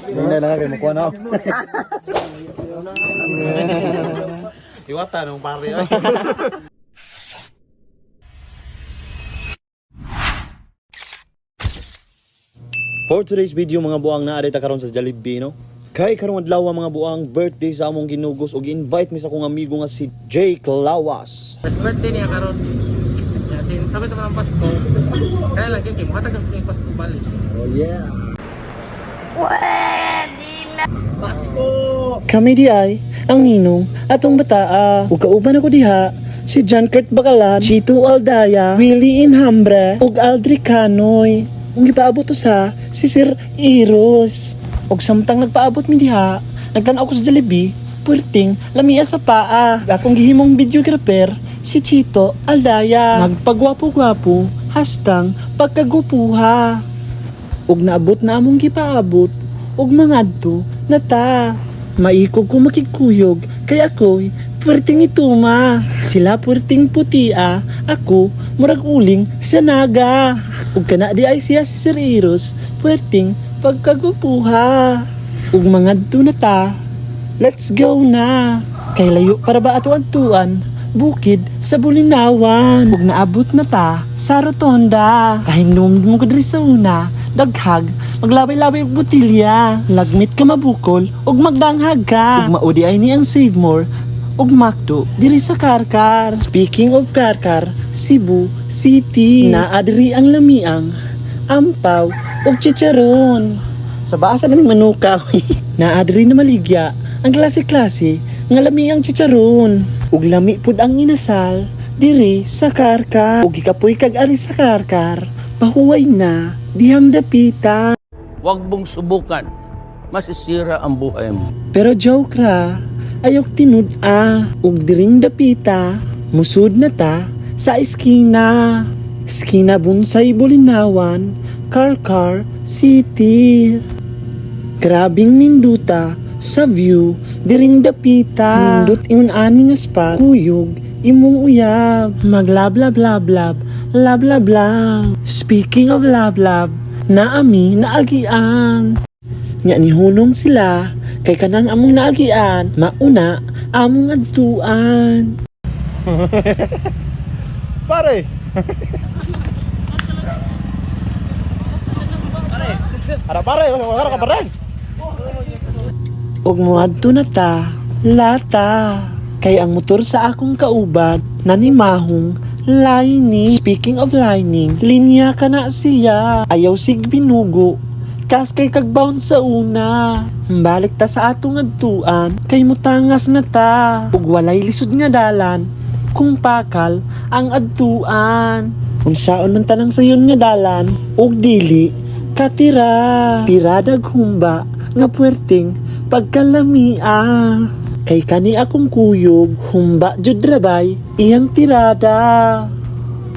Hindi na kayo makuha na. Iwata nung pare. For today's video mga buang na adita karon sa Jollibee no. Kay karong adlaw mga buang birthday sa among ginugos ug invite mi sa akong amigo nga si Jake Lawas. First birthday niya karon. Ya sin sabay naman ang Pasko. Kaya lang kay matagas kay Pasko balik. Oh yeah. Pasko. Kami di ay ang ninong atong bataa ug kauban ako diha si John Kurt Bakalan, Chito Aldaya, Willie Inhambre ug Aldri Canoy. Ug gipaabot to sa si Sir Eros. Og samtang nagpaabot mi diha, nagtan-aw ko sa Jollibee, puwerteng lamia sa paa. Akong gihimong videographer si Chito Aldaya. Magpagwapo-gwapo, hastang pagkagupuha. Og naabot na among gipaabot, og mangadto na ta. Maikog ko makikuyog, kay ako'y puwerteng ituma. Sila puwerteng putia, ako murag uling sa naga. Ug kana di ay siya si Sir Eros, puwerteng pagkagupuha. Ug mangadto na ta, let's go na. Kay layo para ba ato adtuan, bukid sa Bulinawan. Ug naabot na ta sa rotonda. Kahinom mo ko diri sa una, daghag, maglabay-labay og botilya. Lagmit ka mabukol ug magdanghag ka. Ug maudi ay ni ang Save More ug Makto diri sa Karkar. Speaking of Karkar, Cebu City, naa diri ang lamiang ampaw ug chicharon. Sa basa naming manuka. Naa diri na maligya ang klase-klase nga lamiang chicharon. Ug lami pud ang inasal diri sa Karkar. Ug gikapoy kag ari sa Karkar, pahuway na dihang dapita. Huwag mong subukan. Masisira ang buhay mo. Pero joke ra, ayok tinud ug diring dapita, musud na ta sa eskina. Eskina Bonsai Bulinawan, Karkar City. Grabing ninduta sa view diring dapita. Nindut ingon ani nga spot, kuyog imong uyab. Maglablab-lablab, lablab-lab. Speaking of lablab, naami naagian. Nya nihulong sila kay kanang among naagian, mauna among adtuan. Pare. Ara pare, ara ka pare. Ug moadto na ta, lata. Kay ang motor sa akong kaubad nanimahong lining. Speaking of lining, linya ka na siya. Ayaw sig binugo, kas kay kagbound sa una. Balik ta sa atong adtuan, kay mutangas na ta. Ug walay lisod nga dalan, kung pakal ang adtuan. Unsaon man tanang sayon nga dalan, ug dili katira. Tiradag humba nga puwerteng pagkalamia. Kay kani akong kuyog, humba jud rabay iyang tirada.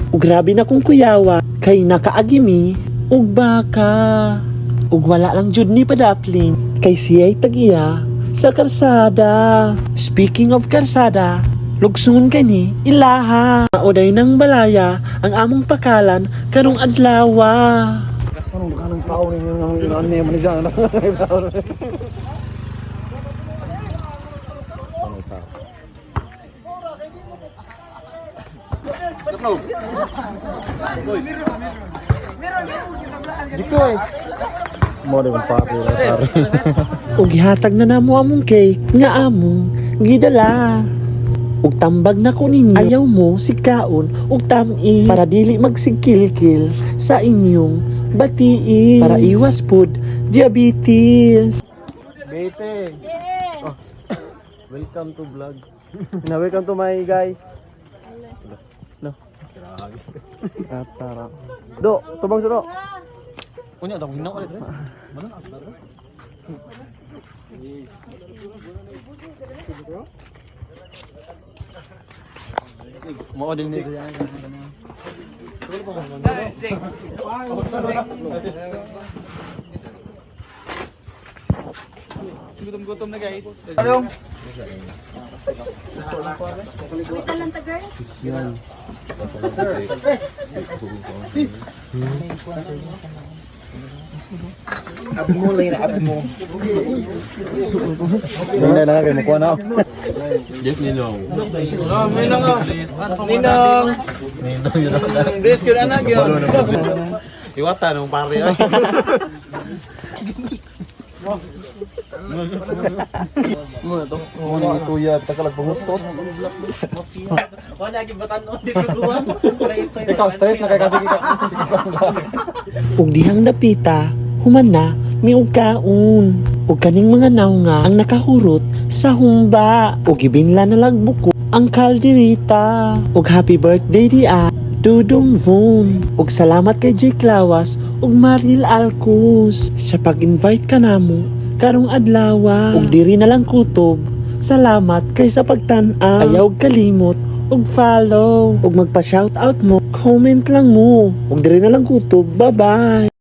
Ug grabe na kong kuyawa, kay nakaagimi ug baka. Ug wala lang jud ni padapling, kay siya'y tagiya sa karsada. Speaking of karsada, lugsungon kani ilaha. Oday ng balaya ang among pakalan karong adlawa. Anong kanang tao ninyo nga ginaan niya man diyan. Jikoy. Mo de pare. Ug gihatag na namo among cake nga among gidala. Ug tambag na ko ninyo, ayaw mo sikaon ug tami para dili magsigkilkil sa inyong batiin, para iwas pud diabetes. Bete. Oh. Welcome to vlog. Welcome to my guys. No. Tara. Do, tubang sa do. Kunya daw ginaw ulit. Mana? Mo din ni diyan. Gutom-gutom na guys. Hindi na kayo makuha na ako. May nang Ninong. Rescue na nagyo. Iwata nung pare ay. Ano tuya takalag pangutot. Wala gyud batan-on di ko duwa. Ikaw stress na kay kasi kita. Ug dihang napita, human na miug kaon. Ug kaning mga naunga ang nakahurot sa humba. Ug gibinla na lang buko ang kalderita. Ug happy birthday dia Dudong Von. Ug salamat kay Jake Lawas ug Maril Alcus sa pag-invite ka namo karong adlaw. Ug diri na lang kutob. Salamat kay sa pagtan-aw. Ayaw kalimot ug follow ug magpa-shoutout mo. Comment lang mo. Ug diri na lang kutob. Bye-bye.